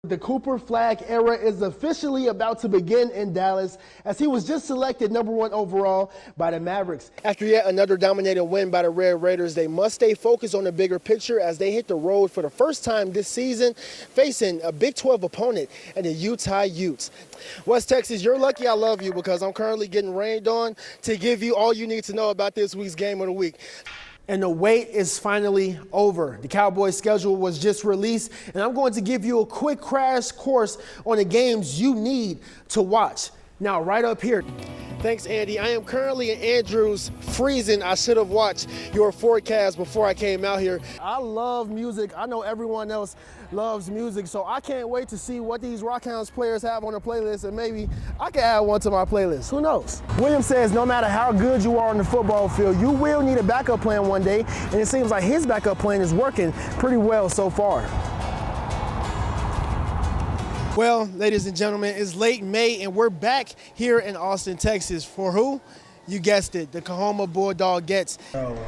The Cooper Flag era is officially about to begin in Dallas as he was just selected #1 overall by the Mavericks. After yet another dominating win by the Red Raiders, they must stay focused on the bigger picture as they hit the road for the first time this season, facing a Big 12 opponent and the Utah Utes. West Texas, you're lucky I love you because I'm currently getting rained on to give you all you need to know about this week's game of the week. And the wait is finally over. The Cowboys' schedule was just released, and I'm going to give you a quick crash course on the games you need to watch. Now, right up here. Thanks, Andy. I am currently in Andrews, freezing. I should have watched your forecast before I came out here. I love music. I know everyone else loves music, so I can't wait to see what these Rockhounds players have on their playlist, and maybe I can add one to my playlist. Who knows? Williams says no matter how good you are on the football field, you will need a backup plan one day, and it seems like his backup plan is working pretty well so far. Well, ladies and gentlemen, it's late May, and we're back here in Austin, Texas for who? You guessed it, the Coahoma Bulldogettes.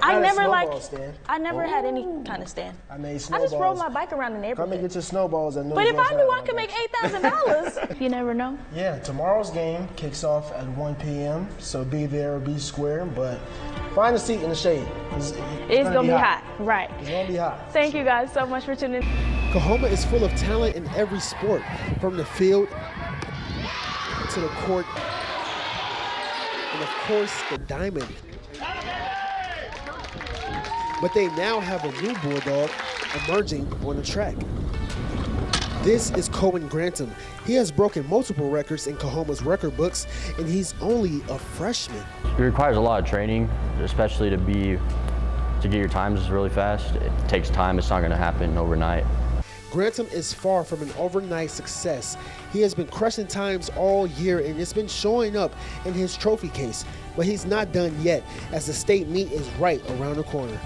I never had any kind of stand. I made snowballs. I just rode my bike around the neighborhood. Come and get your snowballs at But if I knew I could make $8,000, you never know. Yeah, tomorrow's game kicks off at 1 p.m., so be there or be square, but find a seat in the shade. It's gonna be hot. Right. It's gonna be hot. Thank you guys so much for tuning in. Coahoma is full of talent in every sport, from the field to the court, and of course, the diamond. But they now have a new Bulldog emerging on the track. This is Cohen Grantham. He has broken multiple records in Coahoma's record books, and he's only a freshman. It requires a lot of training, especially to get your times really fast. It takes time. It's not going to happen overnight. Grantham is far from an overnight success. He has been crushing times all year, and it's been showing up in his trophy case. But he's not done yet, as the state meet is right around the corner.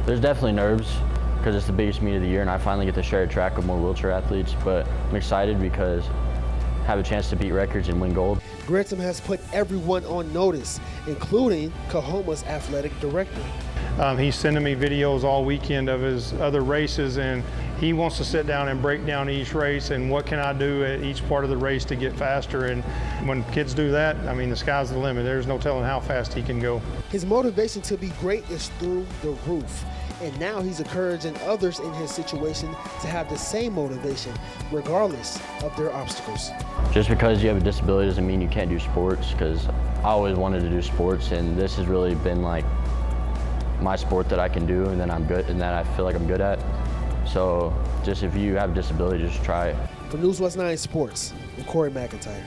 There's definitely nerves because it's the biggest meet of the year, and I finally get to share a track with more wheelchair athletes. But I'm excited because I have a chance to beat records and win gold. Grantham has put everyone on notice, including Coahoma's athletic director. He's sending me videos all weekend of his other races, and he wants to sit down and break down each race and what can I do at each part of the race to get faster. And when kids do that, I mean, the sky's the limit. There's no telling how fast he can go. His motivation to be great is through the roof. And now he's encouraging others in his situation to have the same motivation, regardless of their obstacles. Just because you have a disability doesn't mean you can't do sports, because I always wanted to do sports, and this has really been like my sport that I can do and that I'm good and that I feel like I'm good at. So just if you have a disability, just try it. For News West 9 Sports, I'm Cory McIntyre.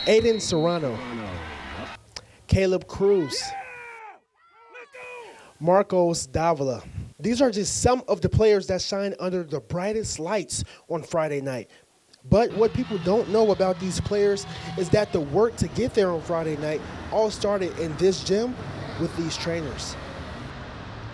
Aiden Serrano, Caleb Cruz, Marcos Davila. These are just some of the players that shine under the brightest lights on Friday night. But what people don't know about these players is that the work to get there on Friday night all started in this gym with these trainers.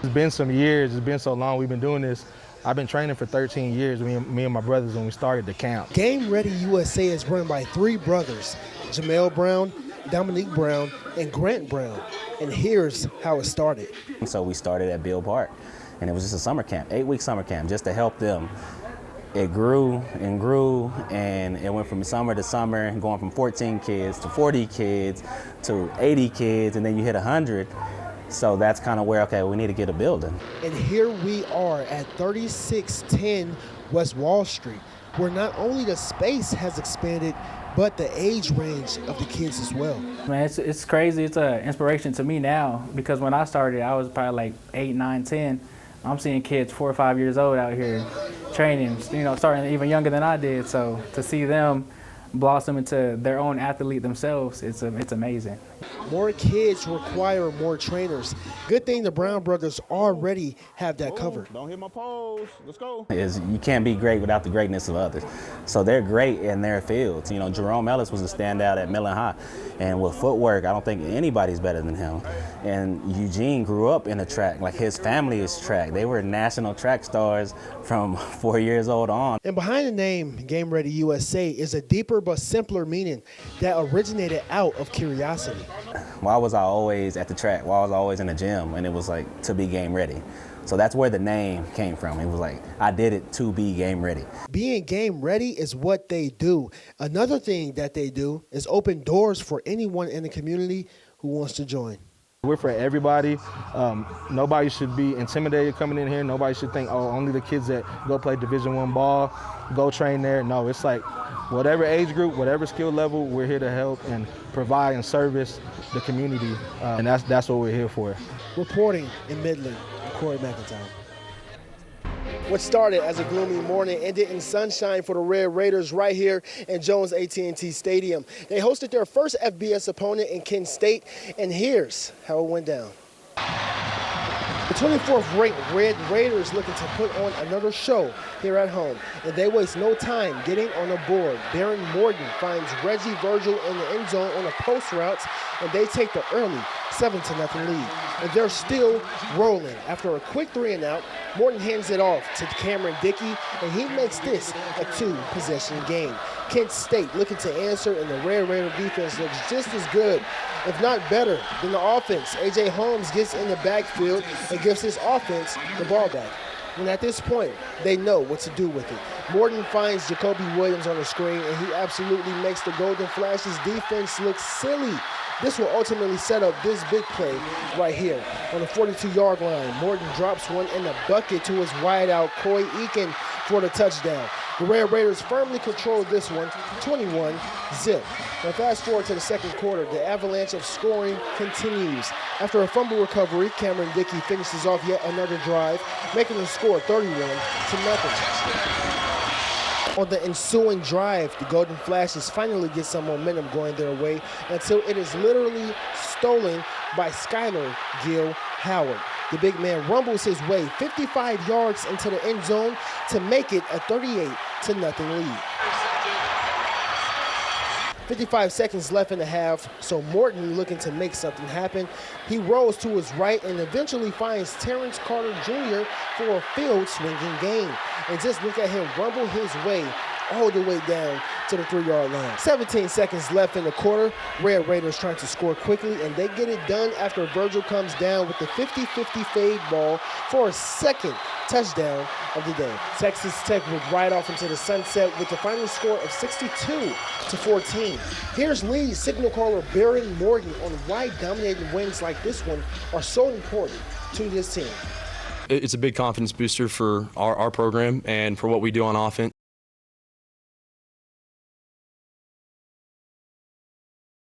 It's been some years, it's been so long we've been doing this. I've been training for 13 years, me and my brothers, when we started the camp. Game Ready USA is run by 3 brothers, Jamel Brown, Dominique Brown, and Grant Brown. And here's how it started. So we started at Bill Park, and it was just a summer camp, 8-week summer camp, just to help them. It grew and grew, and it went from summer to summer, going from 14 kids to 40 kids to 80 kids, and then you hit 100. So that's kind of where, okay, we need to get a building. And here we are at 3610 West Wall Street, where not only the space has expanded, but the age range of the kids as well. Man, it's crazy. It's an inspiration to me now, because when I started, I was probably like 8, 9, 10. I'm seeing kids 4 or 5 years old out here training, starting even younger than I did. So to see them blossom into their own athlete themselves, it's amazing. More kids require more trainers. Good thing the Brown brothers already have that covered. Don't hit my pose. Let's go. You can't be great without the greatness of others. So they're great in their fields. Jerome Ellis was a standout at Millen High. And with footwork, I don't think anybody's better than him. And Eugene grew up in the track. Like, his family is track. They were national track stars from 4 years old on. And behind the name Game Ready USA is a deeper but simpler meaning that originated out of curiosity. Why was I always at the track? Why was I always in the gym? And it was like, to be game ready. So that's where the name came from. It was like, I did it to be game ready. Being game ready is what they do. Another thing that they do is open doors for anyone in the community who wants to join. We're for everybody. Nobody should be intimidated coming in here. Nobody should think, oh, only the kids that go play Division I ball, go train there. No, it's like whatever age group, whatever skill level, we're here to help and provide and service the community. And that's what we're here for. Reporting in Midland, Cory McIntyre. What started as a gloomy morning ended in sunshine for the Red Raiders right here in Jones AT&T Stadium. They hosted their first FBS opponent in Kent State, and here's how it went down. The 24th ranked Red Raiders looking to put on another show here at home, and they waste no time getting on the board. Baron Morgan finds Reggie Virgil in the end zone on a post route, and they take the early 7-0 lead. And they're still rolling. After a quick 3-and-out, Morton hands it off to Cameron Dickey, and he makes this a 2-possession game. Kent State looking to answer, and the Red Raider defense looks just as good, if not better, than the offense. A.J. Holmes gets in the backfield and gives his offense the ball back. And at this point, they know what to do with it. Morton finds Jacoby Williams on the screen, and he absolutely makes the Golden Flashes defense look silly. This will ultimately set up this big play right here on the 42-yard line. Morton drops one in the bucket to his wideout, Coy Eakin, for the touchdown. The Red Raiders firmly control this one, 21-0. Now fast forward to the second quarter, the avalanche of scoring continues. After a fumble recovery, Cameron Dickey finishes off yet another drive, making the score 31-0. On the ensuing drive, the Golden Flashes finally get some momentum going their way until it is literally stolen by Skylar Gill Howard. The big man rumbles his way 55 yards into the end zone to make it a 38-0 lead. 55 seconds left in the half, so Morton looking to make something happen. He rolls to his right and eventually finds Terrence Carter Jr. for a field swinging gain. And just look at him rumble his way all the way down to the 3-yard line. 17 seconds left in the quarter. Red Raiders trying to score quickly, and they get it done after Virgil comes down with the 50-50 fade ball for a second touchdown of the day. Texas Tech would ride off into the sunset with the final score of 62-14. Here's lead signal caller Baron Morgan on why dominating wins like this one are so important to this team. It's a big confidence booster for our program and for what we do on offense.